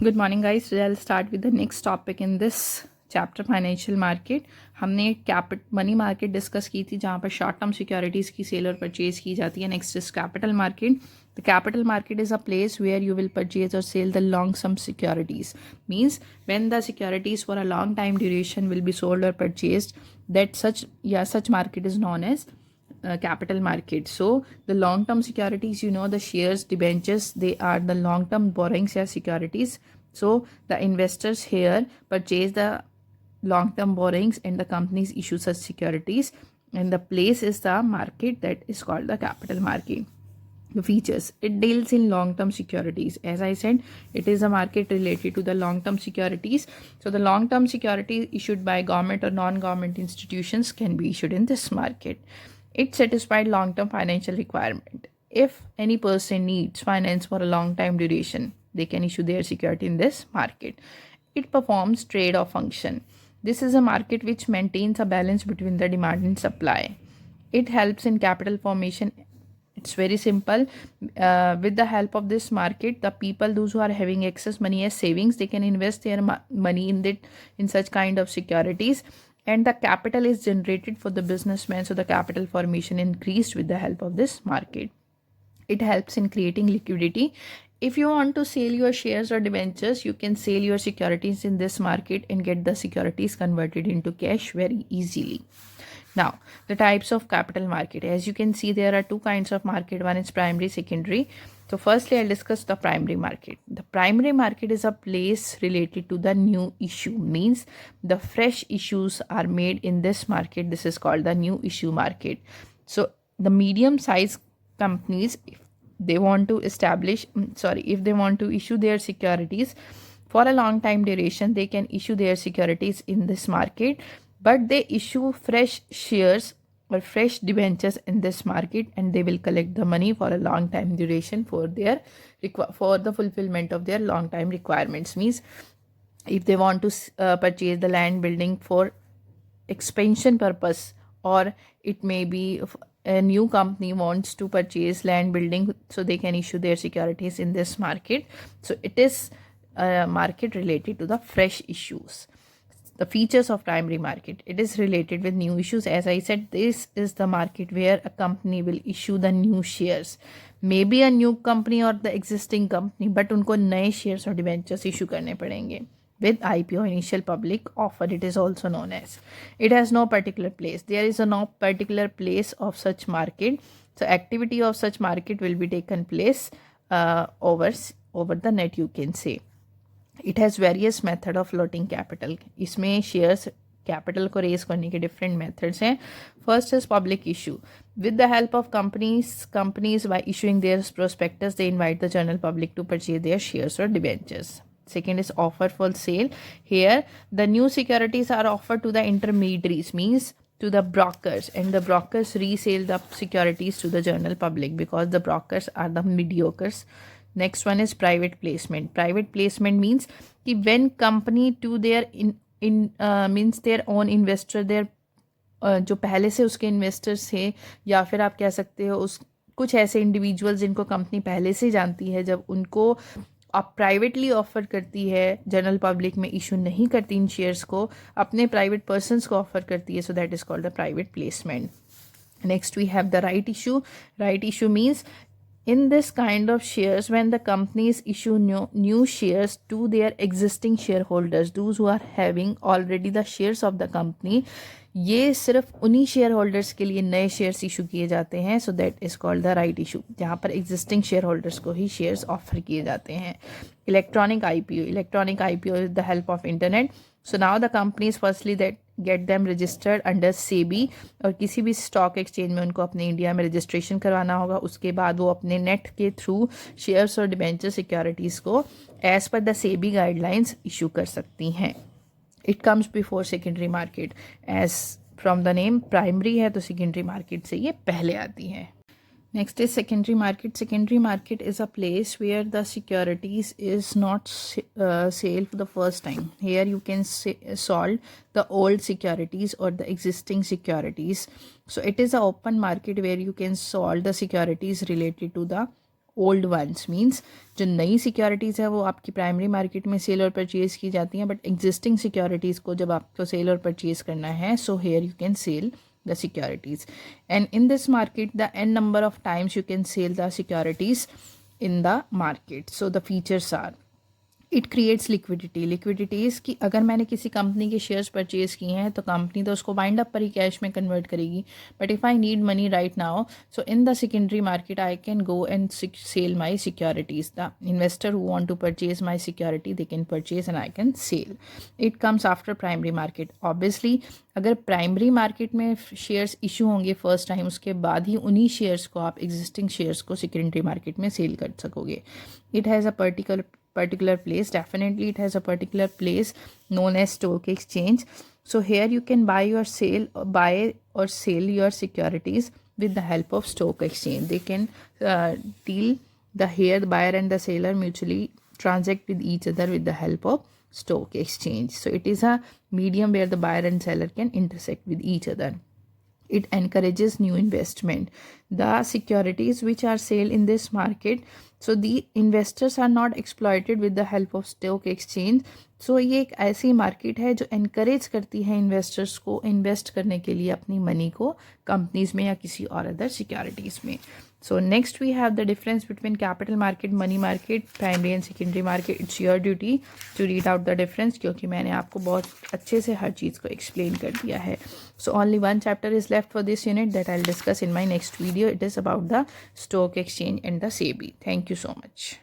Good morning guys, today I start with the next topic in this chapter financial market. हमने money market discuss की थी जहाँ पर short term securities की sale और purchase की जाती है। Next is capital market. The capital market is a place where you will purchase और sell the long sum securities. Means when the securities for a long time duration will be sold और purchase, that such market is known as capital market. So the long term securities, the shares, debentures, they are the long term borrowings or securities. So the investors here purchase the long term borrowings and the companies issue such securities, and the place is the market that is called the capital market. The features: it deals in long term securities. As I said, it is a market related to the long term securities. So the long term securities issued by government or non government institutions can be issued in this market. It satisfies long term financial requirement. If any person needs finance for a long time duration, they can issue their security in this market. It performs trade or function. This is a market which maintains a balance between the demand and supply. It helps in capital formation. It's very simple. With the help of this market, the people, those who are having excess money as savings, they can invest their money in such kind of securities, and the capital is generated for the businessman. So the capital formation increased with the help of this market. It helps in creating liquidity. If you want to sell your shares or debentures, you can sell your securities in this market and get the securities converted into cash very easily. Now, the types of capital market. As you can see, there are two kinds of market. One is primary, secondary. So firstly, I'll discuss the primary market. The primary market is a place related to the new issue. Means the fresh issues are made in this market. This is called the new issue market. So the medium size companies, if they want to issue their securities for a long time duration, they can issue their securities in this market, but they issue fresh shares or fresh debentures in this market, and they will collect the money for a long time duration for the fulfillment of their long time requirements. Means if they want to purchase the land building for expansion purpose, or it may be a new company wants to purchase land building, so they can issue their securities in this market. So it is a market related to the fresh issues. The features of primary market: it is related with new issues. As I said, this is the market where a company will issue the new shares. Maybe a new company or the existing company, but उनको नए shares और debentures issue करने पड़ेंगे with IPO, initial public offer. It is also known as. It has no particular place. There is no particular place of such market. So activity of such market will be taken place over the net, you can say. It has various method of floating capital. इसमें shares capital को raise करने के different methods हैं. First is public issue. With the help of companies by issuing their prospectus, they invite the general public to purchase their shares or debentures. Second is offer for sale. Here the new securities are offered to the intermediaries, means to the brokers, and the brokers resell the securities to the general public because the brokers are the mediocres. Next one is private placement. Private placement means कि when company to their means their own investor, their जो पहले से उसके investors थे, या फिर आप कह सकते हो उस कुछ ऐसे इंडिविजुअल्स जिनको कंपनी पहले से जानती है, जब उनको आप प्राइवेटली ऑफर करती है, जनरल पब्लिक में इशू नहीं करती इन शेयर्स को, अपने प्राइवेट पर्सनस को ऑफर करती है. So that is called the private placement. Next we have the right issue. Right issue means in this kind of shares, when the companies issue new shares to their existing shareholders, those who are having already the shares of the company, ये सिर्फ उन्हीं share holders के लिए नए shares issue किए जाते हैं. सो that is called the right issue, जहाँ पर एग्जिस्टिंग शेयर होल्डर्स को ही शेयर्स ऑफर किए जाते हैं. Electronic IPO. Electronic IPO is the help of internet. So now the companies firstly that get them registered under SEBI, और किसी भी स्टॉक एक्सचेंज में उनको अपने इंडिया में रजिस्ट्रेशन करवाना होगा. उसके बाद वो अपने नेट के थ्रू शेयर्स और डिबेंचर सिक्योरिटीज़ को एज पर द सेबी गाइडलाइंस इशू कर सकती हैं. It comes before secondary market. As from the name primary है तो सेकेंडरी मार्केट से ये पहले आती है. Next is secondary market. Secondary market is a place where the securities is not sale for the first time. Here you can sold the old securities or the existing securities. So it is an open market where you can sold the securities related to the old ones means जो नई securities है वो आपकी primary market में cell और purchase की जाती हैं, बट एग्जिस्टिंग सिक्योरिटीज़ को जब आपको सेल और परचेज़ करना है, so here you can sell the securities. And in this market, the n number of times you can sell the securities in the market. So the features are, it creates liquidity. Liquidities की अगर मैंने किसी company के shares purchase किए हैं तो company तो उसको वाइंड अप पर ही कैश में कन्वर्ट करेगी. But if I need money right now, so in the secondary market I can go and sell my securities. The investor who want to purchase my security they can purchase and I can sell. It comes after primary market. Obviously अगर primary market में shares issue होंगे first time, उसके बाद ही उन्हीं shares को आप existing shares को सेकेंडरी मार्केट में सेल कर सकोगे. It has a particular place. Definitely it has a particular place known as stock exchange. So here you can buy or sell your securities with the help of stock exchange. They can deal the buyer and the seller mutually transact with each other with the help of stock exchange. So it is a medium where the buyer and seller can intersect with each other. It encourages new investment. The securities which are sold in this market, so the investors are not exploited with the help of stock exchange. So ये एक ऐसी market है जो encourage करती है investors को invest करने के लिए अपनी मनी को कंपनीज में या किसी और अदर सिक्योरिटीज़ में. So next we have the difference between capital market, money market, primary and secondary market. It's your duty to read out the difference क्योंकि मैंने आपको बहुत अच्छे से हर चीज़ को explain कर दिया है. So only one chapter is left for this unit that I'll discuss in my next video. It is about the stock exchange and the SEBI. Thank you so much.